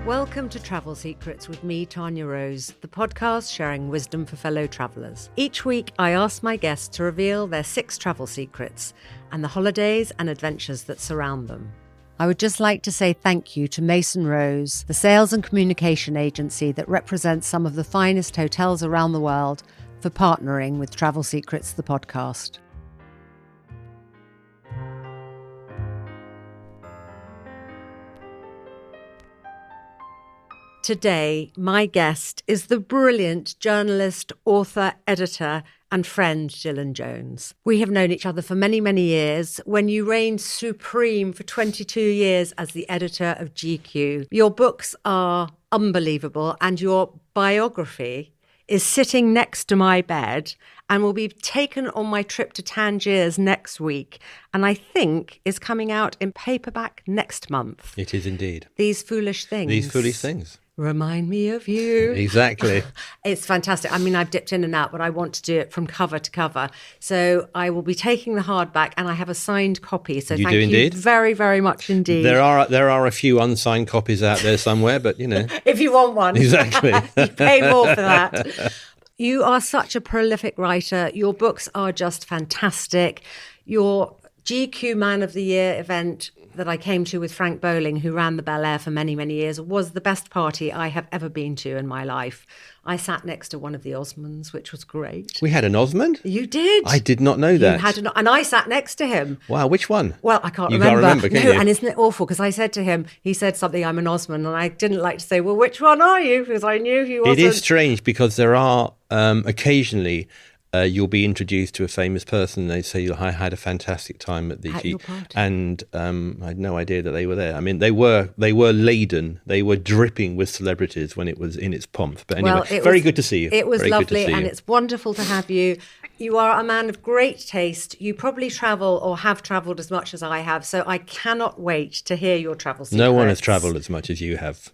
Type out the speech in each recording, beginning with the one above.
Welcome to Travel Secrets with me, Tanya Rose, the podcast sharing wisdom for fellow travellers. Each week, I ask my guests to reveal their 6 travel secrets and the holidays and adventures that surround them. I would just like to say thank you to Mason Rose, the sales and communication agency that represents some of the finest hotels around the world, for partnering with Travel Secrets, the podcast. Today, my guest is the brilliant journalist, author, editor, and friend Gillian Jones. We have known each other for many, many years when you reigned supreme for 22 years as the editor of GQ. Your books are unbelievable, and your biography is sitting next to my bed and will be taken on my trip to Tangiers next week, and I think is coming out in paperback next month. It is indeed. These Foolish Things. These Foolish Things. Remind me of you. Exactly. It's fantastic. I mean, I've dipped in and out, but I want to do it from cover to cover. So I will be taking the hardback, and I have a signed copy. So thank you very, very much indeed. There are a few unsigned copies out there somewhere, but you know. If you want one. Exactly. You pay more for that. You are such a prolific writer. Your books are just fantastic. Your GQ Man of the Year event that I came to with Frank Bowling, who ran the Bel Air for many, many years, was the best party I have ever been to in my life. I sat next to one of the Osmonds, which was great. We had an Osmond? You did. I did not know that. You had and I sat next to him. Wow, which one? Well, I can't remember. You can't remember, can you? And isn't it awful? Because I said to him, he said something, I'm an Osmond, and I didn't like to say, well, which one are you? Because I knew he wasn't. It is strange because there are occasionally you'll be introduced to a famous person and they say, I had a fantastic time at the At your party. And I had no idea that they were there. I mean, they were laden, they were dripping with celebrities when it was in its pomp. But anyway, very good to see you. It was very lovely, and it's wonderful to have you. You are a man of great taste. You probably travel or have travelled as much as I have, so I cannot wait to hear your travel secrets. No one has travelled as much as you have.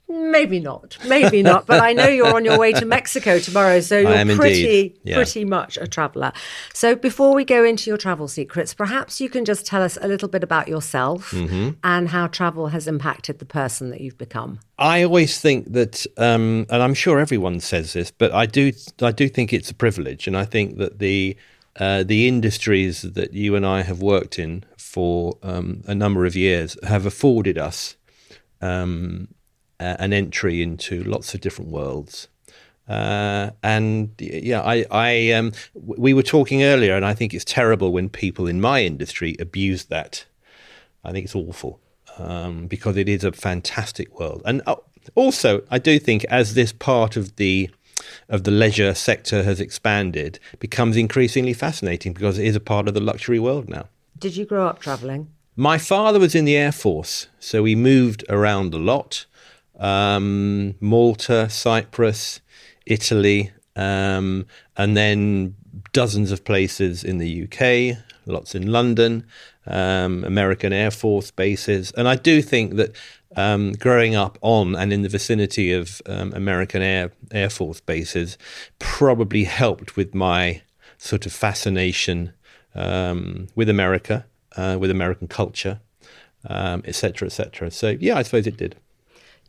Maybe not, but I know you're on your way to Mexico tomorrow, so you're pretty much a traveller. So before we go into your travel secrets, perhaps you can just tell us a little bit about yourself and how travel has impacted the person that you've become. I always think that, and I'm sure everyone says this, but I do think it's a privilege, and I think that the industries that you and I have worked in for a number of years have afforded us an entry into lots of different worlds. We were talking earlier, and I think it's terrible when people in my industry abuse that. I think it's awful because it is a fantastic world. And also, I do think as this part of the leisure sector has expanded, it becomes increasingly fascinating because it is a part of the luxury world now. Did you grow up travelling? My father was in the Air Force, so we moved around a lot. Malta, Cyprus, Italy, and then dozens of places in the UK, lots in London, American Air Force bases. And I do think that growing up on and in the vicinity of American Air Force bases probably helped with my sort of fascination with America, with American culture, et cetera, et cetera. So, yeah, I suppose it did.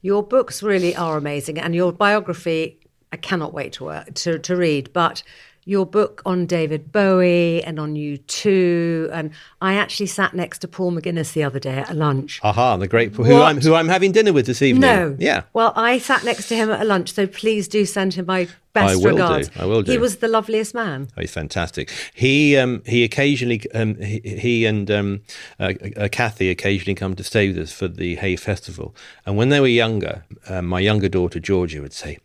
Your books really are amazing, and your biography, I cannot wait to read, but your book on David Bowie and on U2, and I actually sat next to Paul McGuinness the other day at a lunch. Aha, the great Paul, who I'm having dinner with this evening. No. Yeah. Well, I sat next to him at a lunch, so please do send him my best regards. I will do. He was the loveliest man. Oh, he's fantastic. He occasionally, he and Kathy occasionally come to stay with us for the Hay Festival. And when they were younger, my younger daughter, Georgia, would say,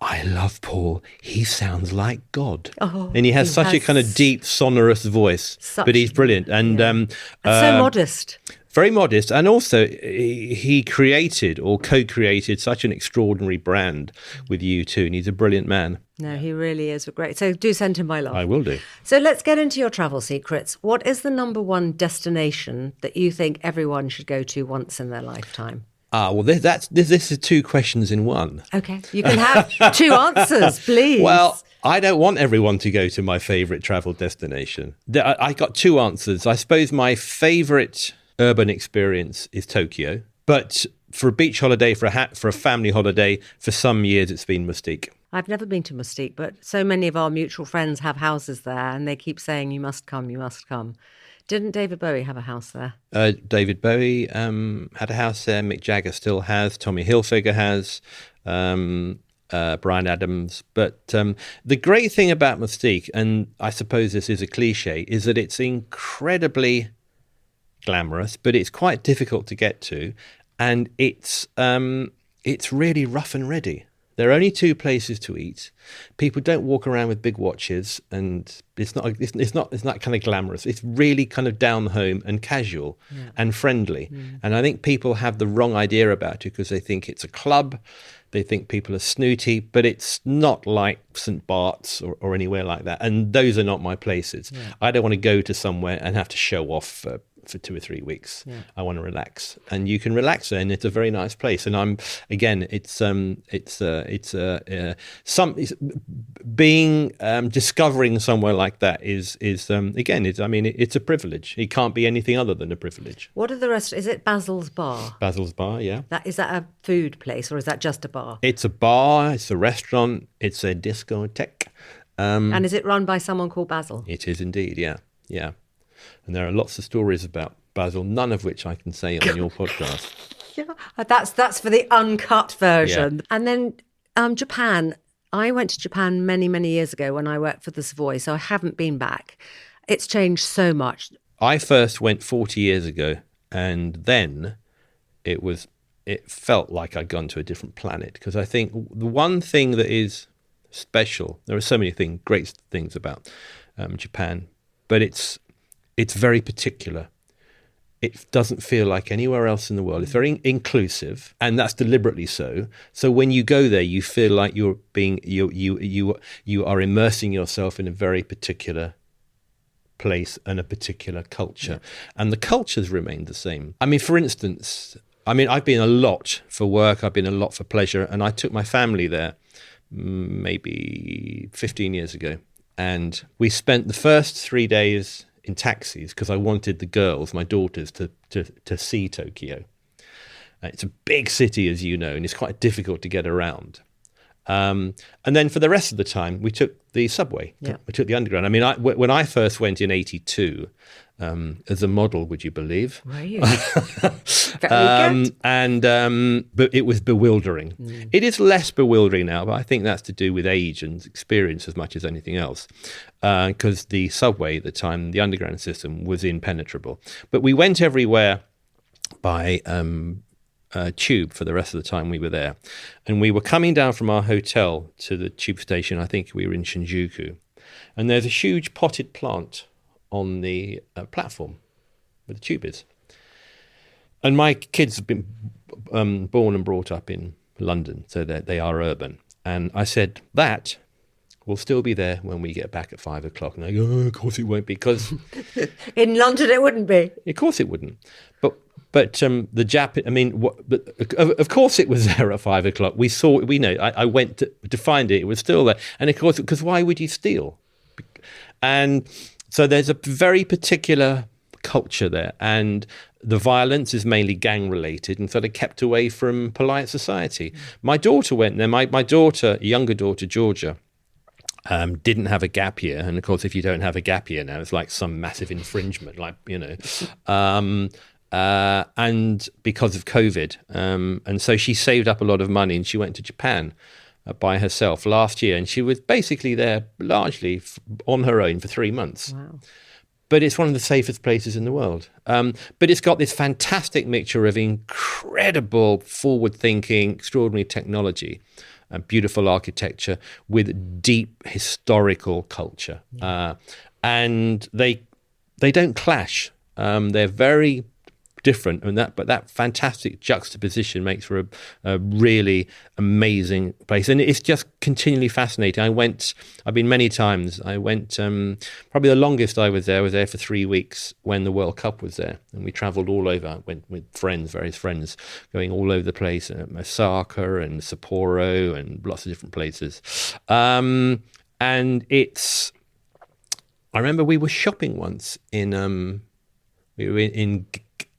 I love Paul. He sounds like God. Oh, and he has such a kind of deep, sonorous voice. But he's brilliant. And, and so modest. Very modest. And also, he created or co-created such an extraordinary brand with U2. And he's a brilliant man. No, he really is great. So do send him my love. I will do. So let's get into your travel secrets. What is the number one destination that you think everyone should go to once in their lifetime? Well, this is 2 questions in one. Okay, you can have 2 answers, please. Well, I don't want everyone to go to my favourite travel destination. I got 2 answers. I suppose my favourite urban experience is Tokyo, but for a beach holiday, for a family holiday, for some years it's been Mustique. I've never been to Mustique, but so many of our mutual friends have houses there and they keep saying, you must come, you must come. Didn't David Bowie have a house there? David Bowie had a house there. Mick Jagger still has. Tommy Hilfiger has. Bryan Adams. But the great thing about Mustique, and I suppose this is a cliche, is that it's incredibly glamorous, but it's quite difficult to get to. And it's really rough and ready. There are only 2 places to eat. People don't walk around with big watches, and it's not kind of glamorous. It's really kind of down home and casual and friendly. And I think people have the wrong idea about it because they think it's a club. They think people are snooty, but it's not like St. Barts or anywhere like that. And those are not my places. Yeah. I don't want to go to somewhere and have to show off for 2 or 3 weeks. Yeah. I want to relax, and you can relax there, and it's a very nice place. And discovering somewhere like that is it's a privilege. It can't be anything other than a privilege. What are the rest? Is it Basil's Bar? Basil's Bar, yeah. Is that a food place or is that just a bar? It's a bar. It's a restaurant. It's a discotheque. And is it run by someone called Basil? It is indeed, yeah. And there are lots of stories about Basil, none of which I can say on your podcast. Yeah, that's for the uncut version. Yeah. And then Japan. I went to Japan many, many years ago when I worked for The Savoy, so I haven't been back. It's changed so much. I first went 40 years ago, and then it felt like I'd gone to a different planet, because I think the one thing that is special, there are so many great things about Japan, but it's very particular. It doesn't feel like anywhere else in the world. It's very inclusive, and that's deliberately so. So when you go there, you feel like you are immersing yourself in a very particular place and a particular culture. Yeah. And the cultures remain the same. I mean, for instance, I've been a lot for work, I've been a lot for pleasure, and I took my family there maybe 15 years ago. And we spent the first 3 days in taxis because I wanted the girls, my daughters, to see Tokyo. It's a big city, as you know, and it's quite difficult to get around. And then for the rest of the time, we took the subway. Yeah. We took the underground. When I first went in 1982, as a model, would you believe? Were you? Very good. But it was bewildering. Mm. It is less bewildering now, but I think that's to do with age and experience as much as anything else. Because the subway at the time, the underground system, was impenetrable. But we went everywhere by tube for the rest of the time we were there. And we were coming down from our hotel to the tube station. I think we were in Shinjuku. And there's a huge potted plant on the platform where the tube is. And my kids have been born and brought up in London, so they are urban. And I said, that will still be there when we get back at 5 o'clock. And they go, of course it won't be, because... In London it wouldn't be. Of course it wouldn't. But of course it was there at 5 o'clock. I went to find it. It was still there. And of course, because why would you steal? And so there's a very particular culture there, and the violence is mainly gang related and sort of kept away from polite society. My daughter went there. My younger daughter, Georgia, didn't have a gap year. And of course, if you don't have a gap year now, it's like some massive infringement, and because of COVID. And so she saved up a lot of money and she went to Japan by herself last year. And she was basically there largely on her own for 3 months. Wow. But it's one of the safest places in the world. But it's got this fantastic mixture of incredible forward-thinking, extraordinary technology, beautiful architecture with deep historical culture. Yeah. And they don't clash. They're very different, but that fantastic juxtaposition makes for a really amazing place, and it's just continually fascinating. I've been many times. I went probably the longest I was there for 3 weeks when the World Cup was there, and we travelled all over. I went with various friends, going all over the place, Osaka and Sapporo and lots of different places. And I remember we were shopping once in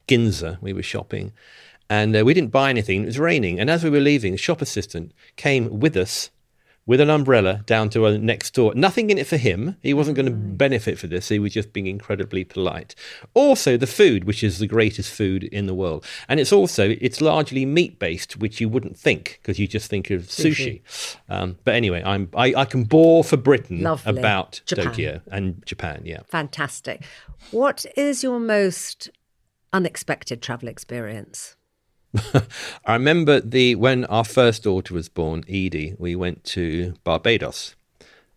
Ginza. We were shopping, And we didn't buy anything. It was raining. And as we were leaving, the shop assistant came with us with an umbrella down to a next door. Nothing in it for him. He wasn't going to benefit for this. He was just being incredibly polite. Also, the food, which is the greatest food in the world. And it's largely meat-based, which you wouldn't think, because you just think of sushi. But anyway, I can bore for Britain about Japan. Tokyo and Japan, yeah. Fantastic. What is your most unexpected travel experience? I remember when our first daughter was born, Edie, we went to Barbados,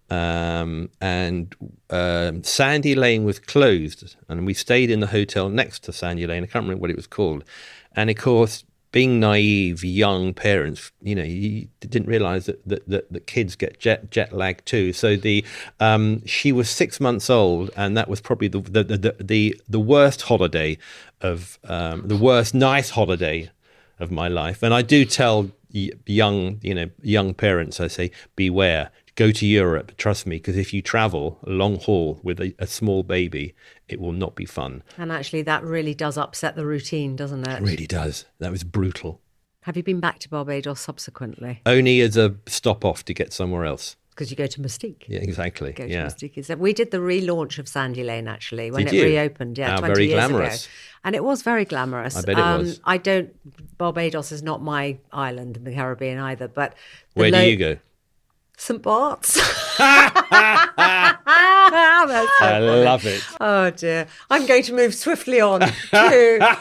and Sandy Lane was closed, and we stayed in the hotel next to Sandy Lane. I can't remember what it was called. And of course, being naive young parents, you didn't realize that kids get jet lag too. So she was 6 months old, and that was probably the worst holiday of the worst nice holiday of my life. And I do tell young parents, I say, beware, go to Europe, trust me, because if you travel a long haul with a small baby, it will not be fun. And actually that really does upset the routine, doesn't it? It really does. That was brutal. Have you been back to Barbados subsequently? Only as a stop off to get somewhere else. Because you go to Mustique. Yeah, exactly. Go to Mustique. We did the relaunch of Sandy Lane, actually, when Did it you? reopened, 20 very years glamorous. ago. And it was very glamorous. I bet it was. Barbados is not my island in the Caribbean either, but... Where do you go? St. Barts. I love it. Oh, dear. I'm going to move swiftly on to...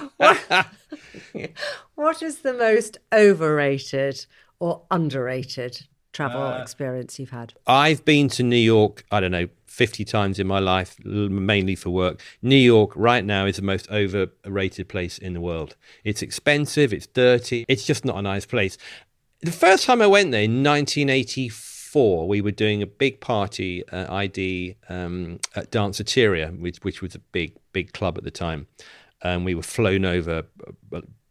What is the most overrated or underrated travel experience you've had? I've been to New York, I don't know, 50 times in my life, mainly for work. New York right now is the most overrated place in the world. It's expensive, it's dirty, it's just not a nice place. The first time I went there in 1984, we were doing a big party at Danceteria, which was a big club at the time. And we were flown over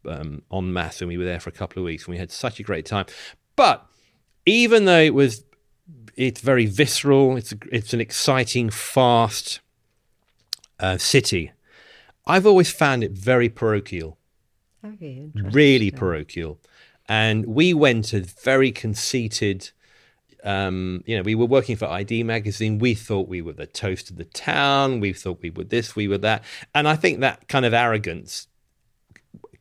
en masse, and we were there for a couple of weeks, and we had such a great time. But even though it's very visceral, it's an exciting, fast city, I've always found it very parochial. Okay, interesting. Really parochial. And we went to very conceited, we were working for ID magazine. We thought we were the toast of the town. We thought we were this, we were that. And I think that kind of arrogance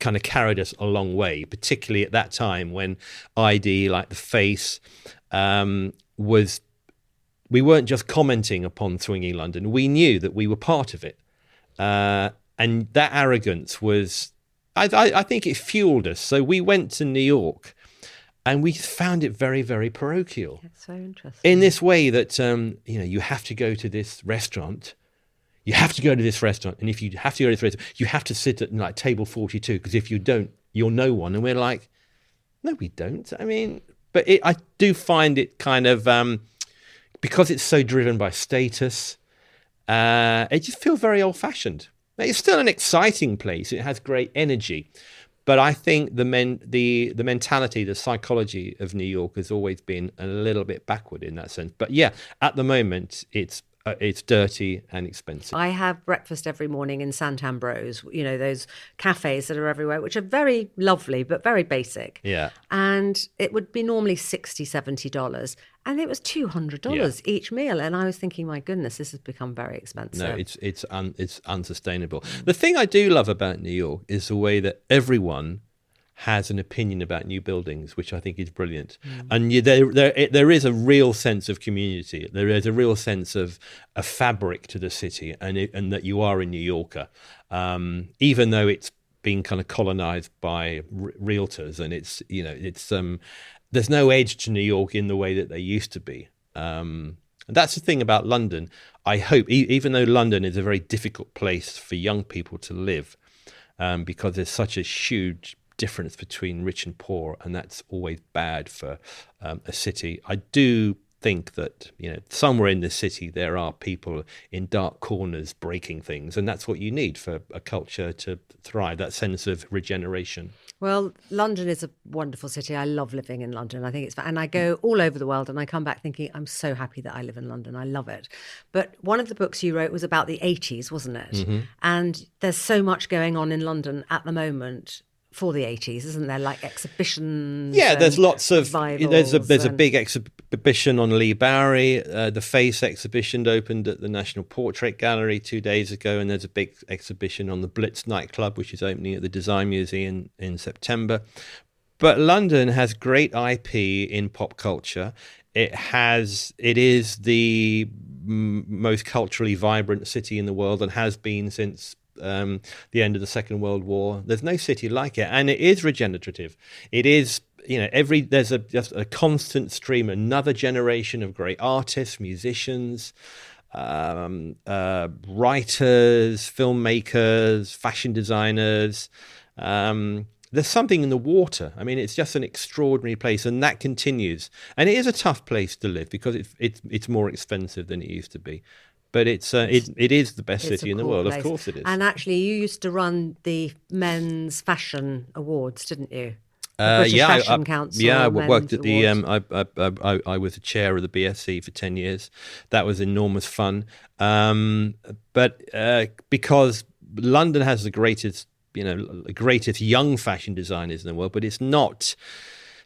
kind of carried us a long way, particularly at that time when ID, like the face, we weren't just commenting upon swinging London. We knew that we were part of it. And that arrogance was, I think it fueled us. So we went to New York and we found it very, very parochial. That's so interesting. In this way that, you have to go to this restaurant. You have to go to this restaurant. And if you have to go to this restaurant, you have to sit at like table 42, because if you don't, you're no one. And we're like, no, we don't. I mean, but I do find it kind of, because it's so driven by status, it just feels very old fashioned. It's still an exciting place. It has great energy. But I think the mentality, the psychology of New York has always been a little bit backward in that sense. But yeah, at the moment, it's dirty and expensive. I have breakfast every morning in St. Ambrose, those cafes that are everywhere, which are very lovely, but very basic. Yeah. And it would be normally $60, $70. And it was $200 each meal. And I was thinking, my goodness, this has become very expensive. No, it's unsustainable. The thing I do love about New York is the way that everyone has an opinion about new buildings, which I think is brilliant. And there is a real sense of community. There is a real sense of a fabric to the city, and that you are a New Yorker, even though it's being kind of colonized by realtors, and there's no edge to New York in the way that there used to be. And that's the thing about London. I hope, even though London is a very difficult place for young people to live, because there's such a huge difference between rich and poor, and that's always bad for a city. I do think that somewhere in the city there are people in dark corners breaking things, and that's what you need for a culture to thrive, that sense of regeneration. Well, London is a wonderful city. I love living in London. I think and I go all over the world, and I come back thinking, I'm so happy that I live in London. I love it. But one of the books you wrote was about the 80s, wasn't it? Mm-hmm. And there's so much going on in London at the moment for the 80s, isn't there? Like exhibitions. Yeah, there's lots of there's a revivals big exhibition on Lee Bowery. The Face exhibition opened at the National Portrait Gallery 2 days ago, and there's a big exhibition on the Blitz nightclub, which is opening at the Design Museum in September. But London has great IP in pop culture. It is the most culturally vibrant city in the world and has been since the end of the Second World War. There's no city like it, and it is regenerative. It is, there's just a constant stream, another generation of great artists, musicians, writers, filmmakers, fashion designers. There's something in the water. I mean, it's just an extraordinary place, and that continues. And it is a tough place to live because it's more expensive than it used to be. But it is the best city in the world. Place. Of course it is. And actually, you used to run the Men's Fashion Awards, didn't you? The British Fashion Council. Yeah, I worked at the. I was the chair of the BSC for 10 years. That was enormous fun. But because London has the greatest young fashion designers in the world, but it's not.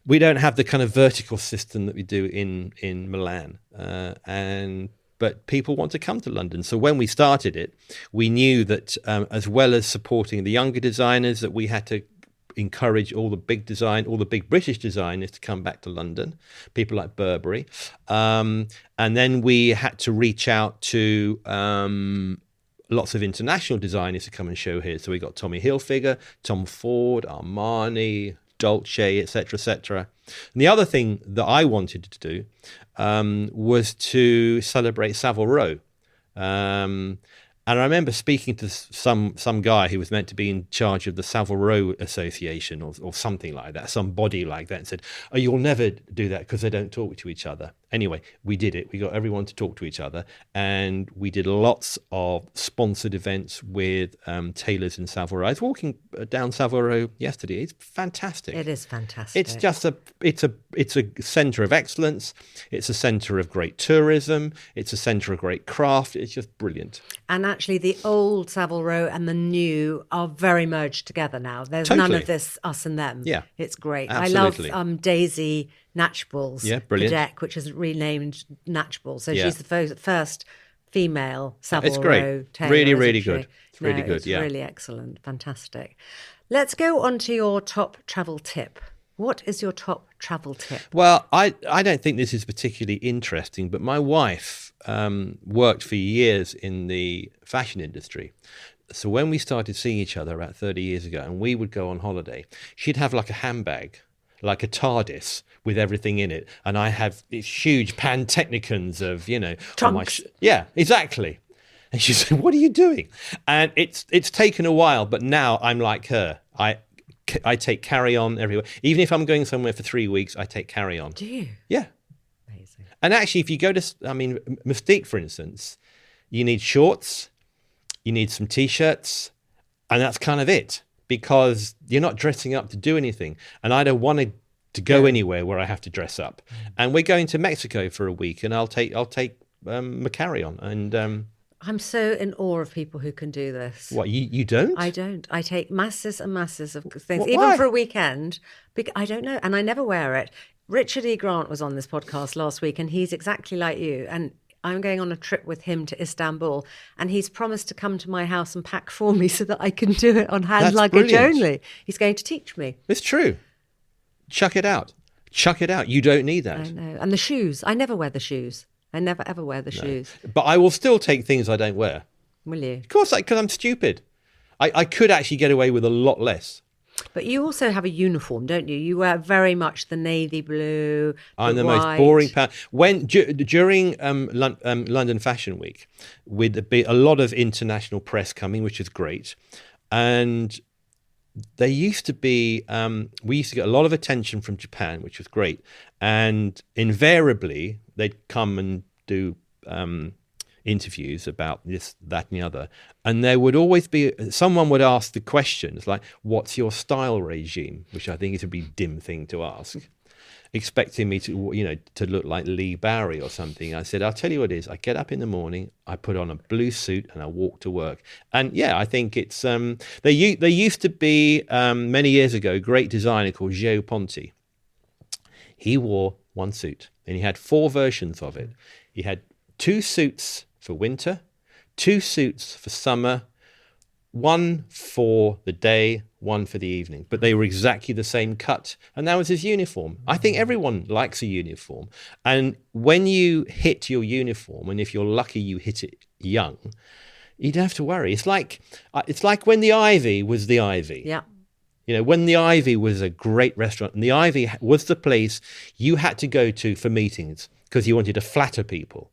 We don't have the kind of vertical system that we do in Milan, but people want to come to London. So when we started it, we knew that as well as supporting the younger designers, that we had to encourage all the big British designers to come back to London, people like Burberry. And then we had to reach out to lots of international designers to come and show here. So we got Tommy Hilfiger, Tom Ford, Armani, Dolce, etc., etc. And the other thing that I wanted to do was to celebrate Savile Row. And I remember speaking to some guy who was meant to be in charge of the Savile Row Association or something like that, some body like that, and said, "Oh, you'll never do that because they don't talk to each other." Anyway, we did it. We got everyone to talk to each other, and we did lots of sponsored events with tailors in Savile Row. I was walking down Savile Row yesterday. It's fantastic. It is fantastic. It's just it's a centre of excellence. It's a centre of great tourism. It's a centre of great craft. It's just brilliant. And actually, the old Savile Row and the new are very merged together now. There's Totally. none of this us and them. Yeah. It's great. Absolutely. I love Daisy Natchball's brilliant. deck, which is renamed Natchball. So Yeah. she's the first female Savile It's great. Row tailor. Really, isn't really she? good. It's really good, It's yeah. really excellent. Fantastic. Let's go on to your top travel tip. What is your top travel tip? Well, I don't think this is particularly interesting, but my wife worked for years in the fashion industry. So when we started seeing each other about 30 years ago and we would go on holiday, she'd have like a handbag, like a TARDIS with everything in it. And I have these huge Pantechnicons of, Trunks. Yeah, exactly. And she said, "What are you doing?" And it's taken a while, but now I'm like her. I take carry-on everywhere. Even if I'm going somewhere for 3 weeks, I take carry-on. Do you? Yeah. Amazing. And actually, if you go to, Mustique, for instance, you need shorts, you need some T-shirts, and that's kind of it, because you're not dressing up to do anything. And I don't want to go anywhere where I have to dress up. And we're going to Mexico for a week, and I'll take my carry-on. And I'm so in awe of people who can do this. what, you don't? I don't. I take masses and masses of things, Why? even for a weekend. I don't know. And I never wear it. Richard E. Grant was on this podcast last week, and he's exactly like you. And I'm going on a trip with him to Istanbul, and he's promised to come to my house and pack for me so that I can do it on hand That's luggage brilliant. only. He's going to teach me. It's true. Chuck it out. Chuck it out. You don't need that. I know. And the shoes. I never wear the shoes. I never, ever wear the shoes. But I will still take things I don't wear. Will you? Of course, because I'm stupid. I could actually get away with a lot less. But you also have a uniform, don't you? You wear very much the navy blue. I'm the white. most boring during London Fashion Week, with a lot of international press coming, which is great, and there used to be we used to get a lot of attention from Japan, which was great, and invariably they'd come and do interviews about this, that, and the other, and there would always be someone would ask the questions like, "What's your style regime?" which I think is a really dim thing to ask. expecting me to look like Lee Barry or something. I said, I'll tell you what it is. I get up in the morning, I put on a blue suit, and I walk to work. And yeah, I think it's there used to be many years ago a great designer called Gio Ponti. He wore one suit, and he had 4 versions of it. He had 2 suits for winter, 2 suits for summer, 1 for the day, 1 for the evening, but they were exactly the same cut, and that was his uniform. I think everyone likes a uniform, and when you hit your uniform, and if you're lucky you hit it young, you don't have to worry. It's like when the Ivy was the Ivy. Yeah. When the Ivy was a great restaurant, and the Ivy was the place you had to go to for meetings because you wanted to flatter people.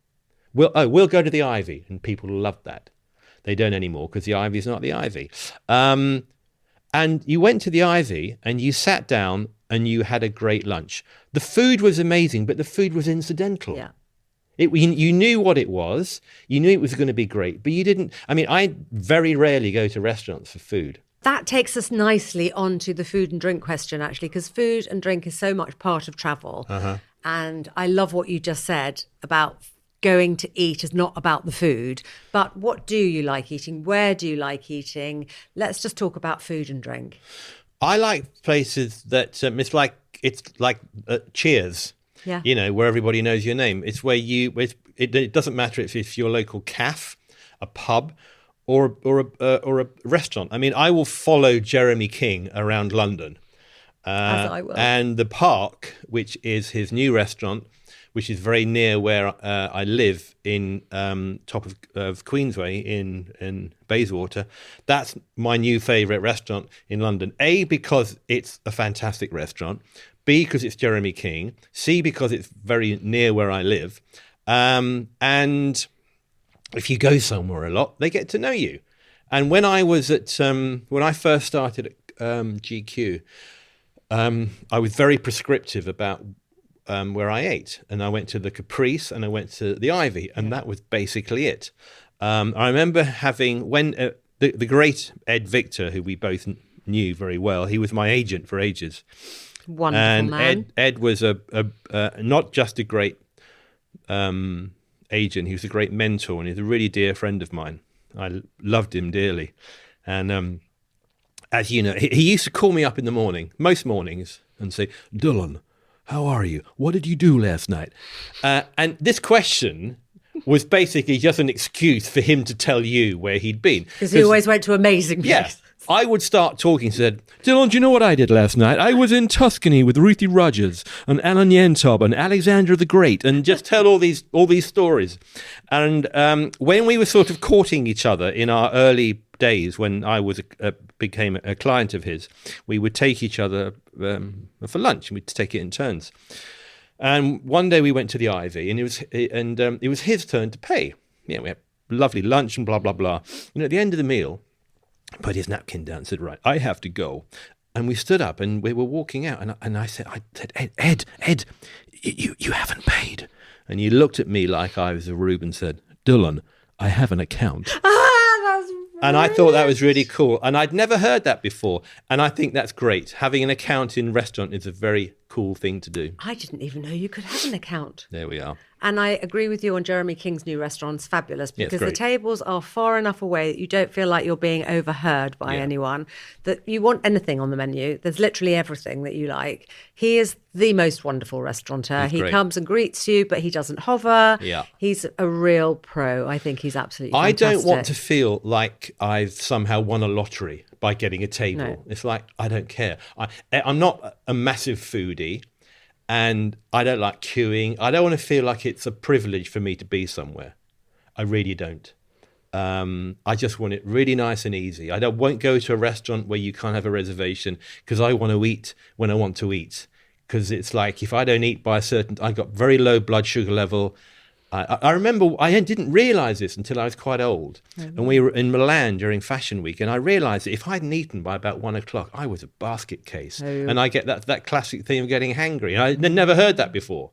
We'll go to the Ivy, and people loved that. They don't anymore because the Ivy's not the Ivy. And you went to the Ivy and you sat down and you had a great lunch. The food was amazing, but the food was incidental. Yeah. You knew what it was. You knew it was going to be great, but you didn't. I mean, I very rarely go to restaurants for food. That takes us nicely onto the food and drink question, actually, because food and drink is so much part of travel. Uh-huh. And I love what you just said about going to eat is not about the food, but what do you like eating? Where do you like eating? Let's just talk about food and drink. I like places that it's like Cheers. Yeah. Where everybody knows your name. It's where it doesn't matter if it's your local cafe, a pub, or a restaurant. I mean, I will follow Jeremy King around London, As I will. and the Park, which is his new restaurant, which is very near where I live in top of Queensway in Bayswater. That's my new favourite restaurant in London. A, because it's a fantastic restaurant. B, because it's Jeremy King. C, because it's very near where I live. And if you go somewhere a lot, they get to know you. And when I was when I first started at GQ, I was very prescriptive about where I ate, and I went to the Caprice and I went to the Ivy, and that was basically it. I remember having the great Ed Victor, who we both knew very well. He was my agent for ages. Wonderful and man. Ed was a not just a great agent. He was a great mentor, and he's a really dear friend of mine. I loved him dearly, and as you know, he used to call me up in the morning, most mornings, and say, "Dylan, how are you? What did you do last night?" And this question was basically just an excuse for him to tell you where he'd been. Because he always went to amazing places. Yeah. I would start talking, said, "Dylan, do you know what I did last night? I was in Tuscany with Ruthie Rogers and Alan Yentob and Alexander the Great," and just tell all these stories. And when we were sort of courting each other in our early days, when I became a client of his, we would take each other for lunch, and we'd take it in turns. And one day we went to the Ivy, and it was his turn to pay. We had lovely lunch and blah blah blah. At the end of the meal, he put his napkin down and said, "Right, I have to go." And we stood up and we were walking out, and I said, Ed, you haven't paid. And he looked at me like I was a rube and said, "Dylan, I have an account." That's And I thought that was really cool. And I'd never heard that before. And I think that's great. Having an account in restaurant is a very cool thing to do. I didn't even know you could have an account. There we are. And I agree with you on Jeremy King's new restaurant's fabulous, Yeah, it's because the great. tables are far enough away that you don't feel like you're being overheard by Yeah. anyone, that you want anything on the menu. There's literally everything that you like. He is the most wonderful restaurateur. He's He great. comes and greets you, but he doesn't hover. Yeah. He's a real pro. I think he's absolutely I fantastic. don't want to feel like I've somehow won a lottery by getting a table. No. It's like, I don't care. I'm not a massive foodie, and I don't like queuing. I don't want to feel like it's a privilege for me to be somewhere. I really don't. I just want it really nice and easy. Won't go to a restaurant where you can't have a reservation, because I want to eat when I want to eat. Because it's like, if I don't eat by a certain, I got very low blood sugar level. I remember I didn't realise this until I was quite old. Mm-hmm. And we were in Milan during Fashion Week, and I realised that if I hadn't eaten by about 1 o'clock, I was a basket case. Oh. And I get that classic thing of getting hangry. And I'd never heard that before.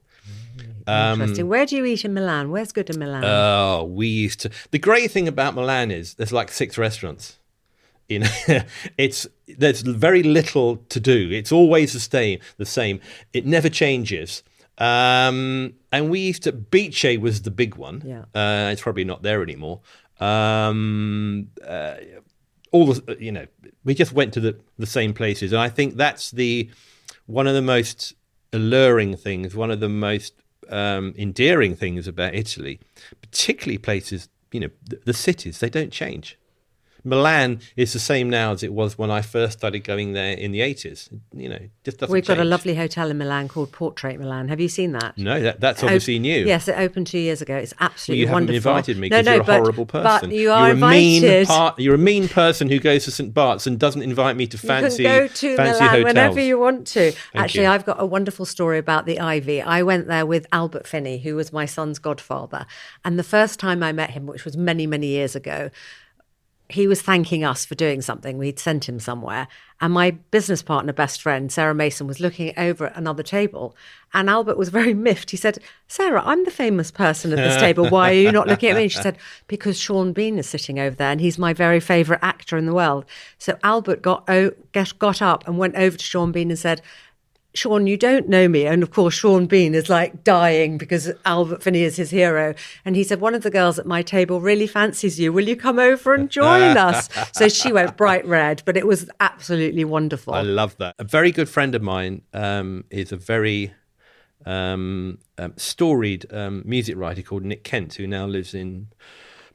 Interesting. Where do you eat in Milan? Where's good in Milan? Oh, we used to. The great thing about Milan is there's like 6 restaurants. there's very little to do. It's always the same. It never changes. And we used to, Bice was the big one. Yeah. It's probably not there anymore. All the, we just went to the same places. And I think that's one of the most alluring things, one of the most endearing things about Italy, particularly places, the cities, they don't change. Milan is the same now as it was when I first started going there in the 80s. Just doesn't We've got a change. lovely hotel in Milan called Portrait Milan. Have you seen that? No, that's obviously new. Yes, it opened 2 years ago. It's absolutely you haven't wonderful. invited me because you're a horrible person. But you are invited. You're a mean person who goes to St. Barts and doesn't invite me to fancy hotels. You can go to Milan hotels. whenever you want to. Actually, you. I've got a wonderful story about the Ivy. I went there with Albert Finney, who was my son's godfather. And the first time I met him, which was many, many years ago, he was thanking us for doing something. We'd sent him somewhere. And my business partner, best friend, Sarah Mason, was looking over at another table. And Albert was very miffed. He said, "Sarah, I'm the famous person at this table. Why are you not looking at me?" And she said, "Because Sean Bean is sitting over there and he's my very favourite actor in the world." So Albert got up and went over to Sean Bean and said, "Sean, you don't know me." And of course, Sean Bean is like dying because Albert Finney is his hero. And he said, "One of the girls at my table really fancies you. Will you come over and join us?" So she went bright red, but it was absolutely wonderful. I love that. A very good friend of mine is a very storied music writer called Nick Kent, who now lives in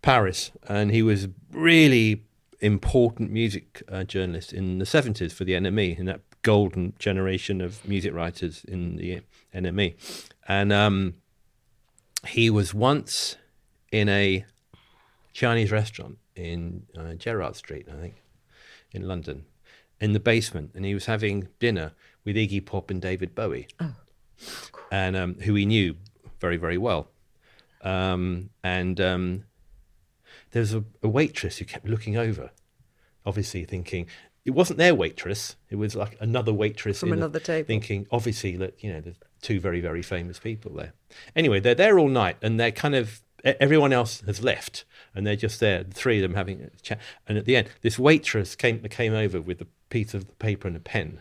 Paris. And he was really important music journalist in the 70s for the NME, in that golden generation of music writers in the NME. And he was once in a Chinese restaurant in Gerrard Street, I think, in London, in the basement, and he was having dinner with Iggy Pop and David Bowie, and who he knew very, very well. And there was a waitress who kept looking over, obviously thinking, it wasn't their waitress. It was like another waitress from another table. Thinking, obviously, that there's two very, very famous people there. Anyway, they're there all night, and they're kind of, everyone else has left, and they're just there, the three of them having a chat. And at the end, this waitress came over with a piece of paper and a pen,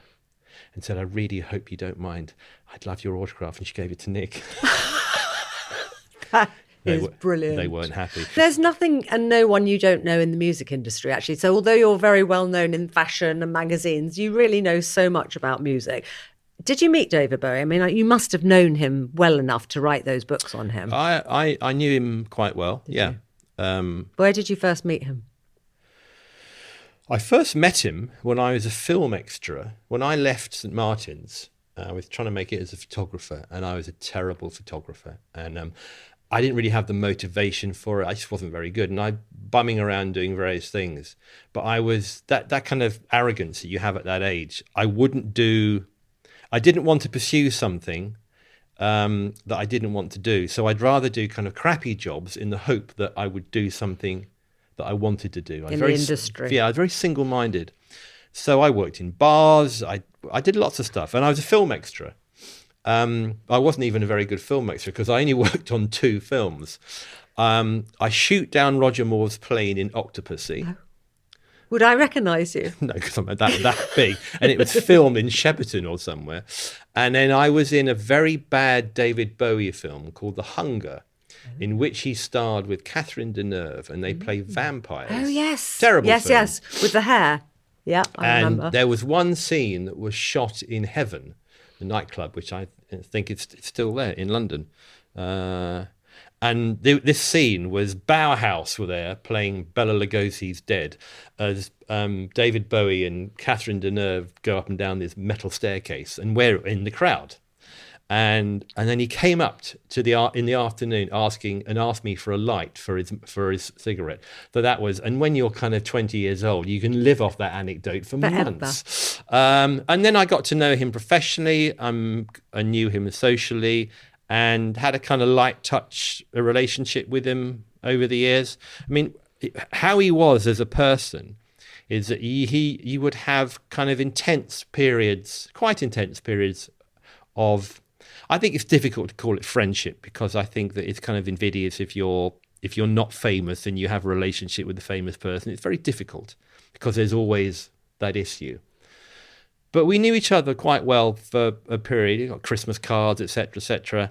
and said, "I really hope you don't mind. I'd love your autograph." And she gave it to Nick. Is brilliant. They weren't happy. There's nothing and no one you don't know in the music industry, actually. So although you're very well known in fashion and magazines, you really know so much about music. Did you meet David Bowie? I mean, you must have known him well enough to write those books on him. I knew him quite well, yeah. Where did you first meet him? I first met him when I was a film extra. When I left St. Martin's, I was trying to make it as a photographer, and I was a terrible photographer. And I didn't really have the motivation for it. I just wasn't very good. And I bumming around doing various things. But I was, that kind of arrogance that you have at that age, I didn't want to pursue something that I didn't want to do. So I'd rather do kind of crappy jobs in the hope that I would do something that I wanted to do. In the industry. Yeah, I was very single-minded. So I worked in bars. I did lots of stuff. And I was a film extra. I wasn't even a very good film extra because I only worked on 2 films. I shoot down Roger Moore's plane in Octopussy. Oh. Would I recognise you? No, because I'm that big. And it was filmed in Shepperton or somewhere. And then I was in a very bad David Bowie film called The Hunger, in which he starred with Catherine Deneuve, and they play vampires. Oh, yes. Terrible film. Yes, with the hair. Yeah, I remember. And there was one scene that was shot in Heaven, the nightclub, which I think it's still there in London. And this scene was Bauhaus were there playing Bela Lugosi's Dead as David Bowie and Catherine Deneuve go up and down this metal staircase, and we're in the crowd. And then he came up in the afternoon asked me for a light for his cigarette. So that was, and when you're kind of 20 years old, you can live off that anecdote for months. And then I got to know him professionally. I knew him socially, and had a kind of light touch a relationship with him over the years. I mean, how he was as a person is that he would have kind of quite intense periods of, I think it's difficult to call it friendship, because I think that it's kind of invidious if you're not famous and you have a relationship with a famous person. It's very difficult. because there's always that issue. But we knew each other quite well for a period. You got Christmas cards, etc., etc.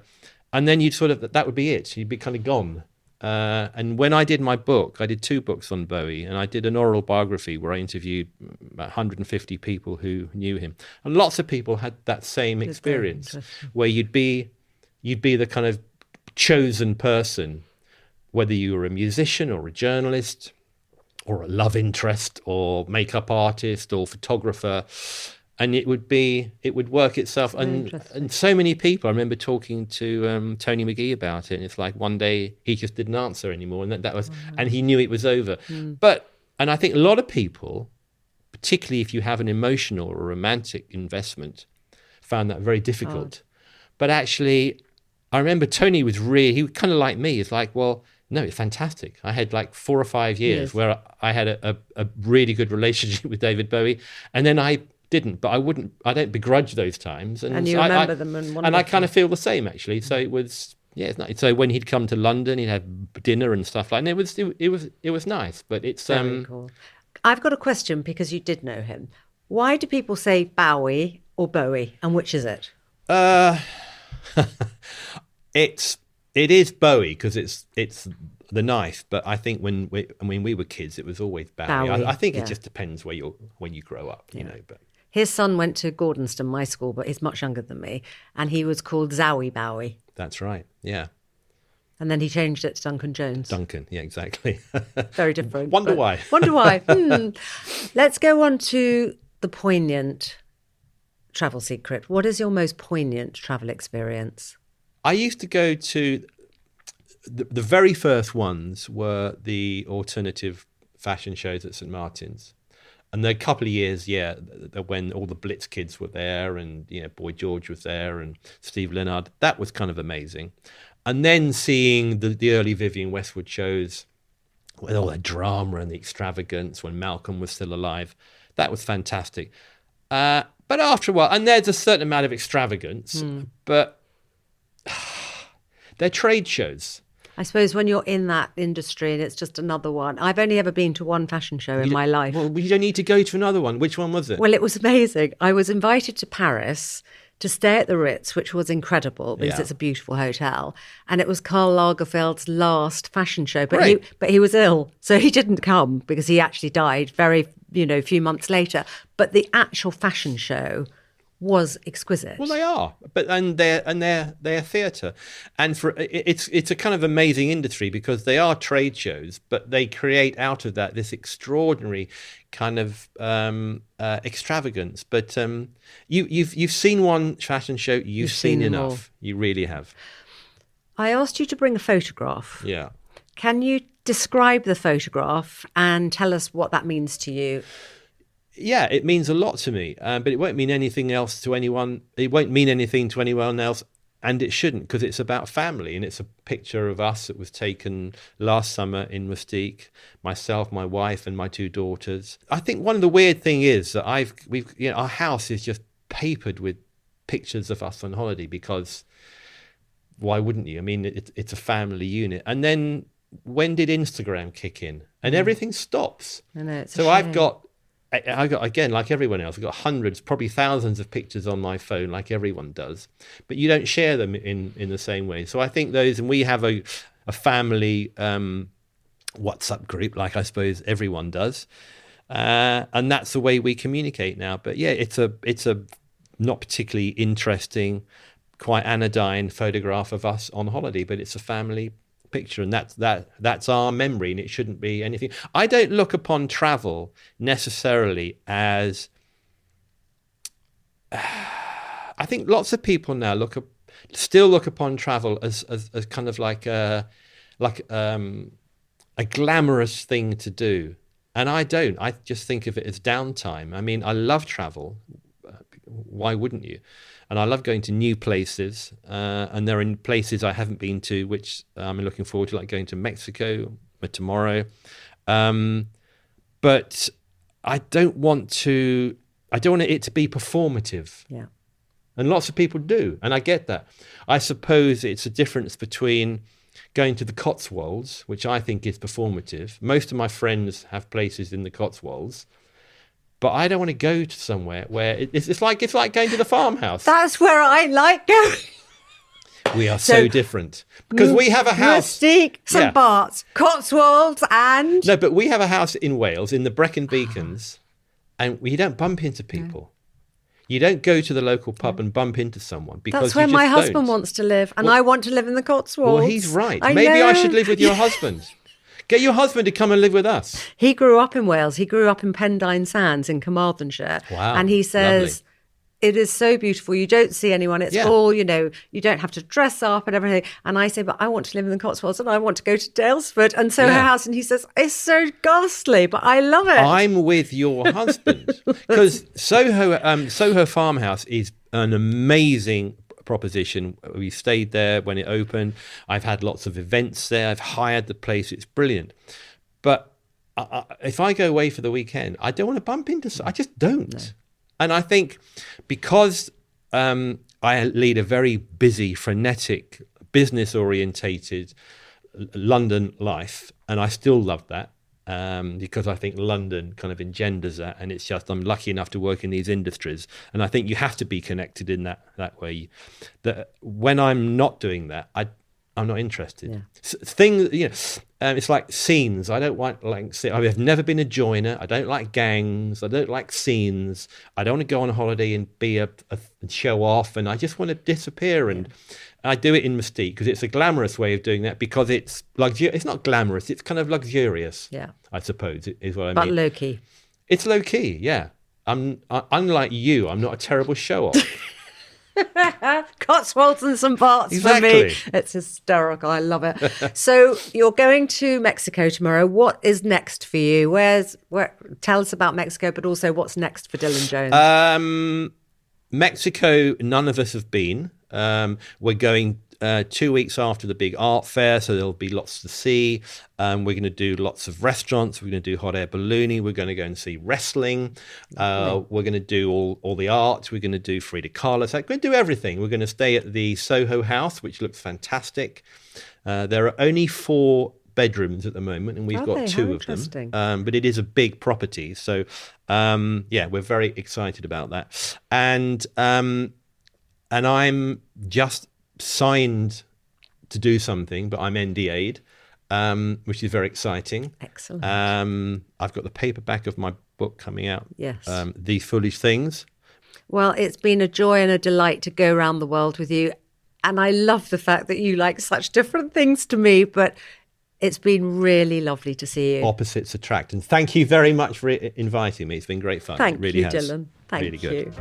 And then you'd sort of, that would be it. You'd be kind of gone. And when I did my book, I did 2 books on Bowie, and I did an oral biography where I interviewed about 150 people who knew him. And lots of people had that same experience, where you'd be the kind of chosen person, whether you were a musician or a journalist or a love interest or makeup artist or photographer. And it would work itself. And so many people, I remember talking to Tony McGee about it. And it's like one day he just didn't answer anymore. And that was, and he knew it was over. And I think a lot of people, particularly if you have an emotional or romantic investment, found that very difficult. But actually, I remember Tony was he was kind of like me. It's like, well, no, it's fantastic. I had like 4 or 5 years where I had a really good relationship with David Bowie. And then I didn't, but I don't begrudge those times. And you remember them. And I kind of feel the same, actually. So it was, it's nice. So when he'd come to London, he'd have dinner and stuff like that. And it was nice, but it's... Very cool. I've got a question because you did know him. Why do people say Bowie or Bowie, and which is it? It is Bowie because it's the knife, but I think when we were kids, it was always Bowie. I think it just depends when you grow up, you know. But his son went to Gordonston, my school, but he's much younger than me, and he was called Zowie Bowie. That's right, yeah. And then he changed it to Duncan Jones. Duncan, yeah, exactly. Very different. Wonder why. Let's go on to the poignant travel secret. What is your most poignant travel experience? I used to go to the very first ones were the alternative fashion shows at St. Martin's. And there are a couple of years, when all the Blitz kids were there and, Boy George was there and Steve Leonard. That was kind of amazing. And then seeing the early Vivienne Westwood shows with all the drama and the extravagance when Malcolm was still alive, that was fantastic. But after a while, and there's a certain amount of extravagance, but they're trade shows. I suppose when you're in that industry and it's just another one. I've only ever been to one fashion show in my life. Well, you don't need to go to another one. Which one was it? Well, it was amazing. I was invited to Paris to stay at the Ritz, which was incredible because it's a beautiful hotel. And it was Karl Lagerfeld's last fashion show. But he was ill, so he didn't come because he actually died very, few months later. But the actual fashion show was exquisite. Well, they are, but they're theatre, and it's a kind of amazing industry because they are trade shows, but they create out of that this extraordinary kind of extravagance. But you've seen one fashion show, you've seen enough. More. You really have. I asked you to bring a photograph. Yeah. Can you describe the photograph and tell us what that means to you? Yeah, it means a lot to me, but it won't mean anything else to anyone. It won't mean anything to anyone else, and it shouldn't, because it's about family, and it's a picture of us that was taken last summer in Mustique, myself, my wife, and my 2 daughters. I think one of the weird thing is that our house is just papered with pictures of us on holiday, because why wouldn't you? I mean, it's a family unit. And then when did Instagram kick in? And everything stops. I know, it's so I've got, again, like everyone else, I've got hundreds, probably thousands of pictures on my phone, like everyone does, but you don't share them in the same way. So I think those, and we have a family WhatsApp group, like I suppose everyone does, and that's the way we communicate now. But yeah, it's a not particularly interesting, quite anodyne photograph of us on holiday, but it's a family picture, and that's our memory, and it shouldn't be anything. I don't look upon travel necessarily as I think lots of people now still look upon travel as kind of like a glamorous thing to do, and I don't. I just think of it as downtime. I mean, I love travel. Why wouldn't you? And I love going to new places, and there are places I haven't been to, which I'm looking forward to, like going to Mexico tomorrow. But I don't want it to be performative. Yeah. And lots of people do, and I get that. I suppose it's a difference between going to the Cotswolds, which I think is performative. Most of my friends have places in the Cotswolds, but I don't want to go to somewhere where it's like going to the farmhouse. That's where I like going. We are so different because we have a house. Mustique, some Barts, Cotswolds, and no, but we have a house in Wales in the Brecon Beacons, and you don't bump into people. You don't go to the local pub and bump into someone because that's where my husband wants to live, and I want to live in the Cotswolds. Well, he's right. Maybe I should live with your husband. Get your husband to come and live with us. He grew up in Wales. He grew up in Pendine Sands in Carmarthenshire. Wow. And he says, it is so beautiful. You don't see anyone. It's all, you don't have to dress up and everything. And I say, but I want to live in the Cotswolds and I want to go to Dalesford and Soho House. And he says, it's so ghastly, but I love it. I'm with your husband because Soho Farmhouse is an amazing proposition. We stayed there when it opened. I've had lots of events there. I've hired the place. It's brilliant. But if I go away for the weekend, I don't want to bump into. I just don't. No. And I think because I lead a very busy, frenetic, business-orientated London life, and I still love that because I think London kind of engenders that, and it's just I'm lucky enough to work in these industries, and I think you have to be connected in that way. That when I'm not doing that, I'm not interested. Yeah. Things, it's like scenes. I don't like I've never been a joiner. I don't like gangs. I don't like scenes. I don't want to go on a holiday and be a show off. And I just want to disappear. And I do it in Mustique because it's a glamorous way of doing that because it's It's not glamorous. It's kind of luxurious. Yeah, I suppose is what I mean. But low key. It's low key. Yeah. Unlike you, I'm not a terrible show off. Cotswolds and some Barts for me. It's hysterical. I love it. So you're going to Mexico tomorrow. What is next for you? Tell us about Mexico, but also what's next for Dylan Jones? Mexico, none of us have been. We're going 2 weeks after the big art fair, so there'll be lots to see. We're going to do lots of restaurants. We're going to do hot air ballooning. We're going to go and see wrestling. We're going to do all the art. We're going to do Frida Kahlo. So we're going to do everything. We're going to stay at the Soho House, which looks fantastic. There are only 4 bedrooms at the moment, and we've got 2 of them. But it is a big property, so we're very excited about that. And I'm just signed to do something, but I'm NDA'd, which is very exciting. Excellent. I've got the paperback of my book coming out. Yes. These Foolish Things. Well, it's been a joy and a delight to go around the world with you. And I love the fact that you like such different things to me, but it's been really lovely to see you. Opposites attract. And thank you very much for inviting me. It's been great fun. Thank it really you, has. Dylan. Thank really you. Good.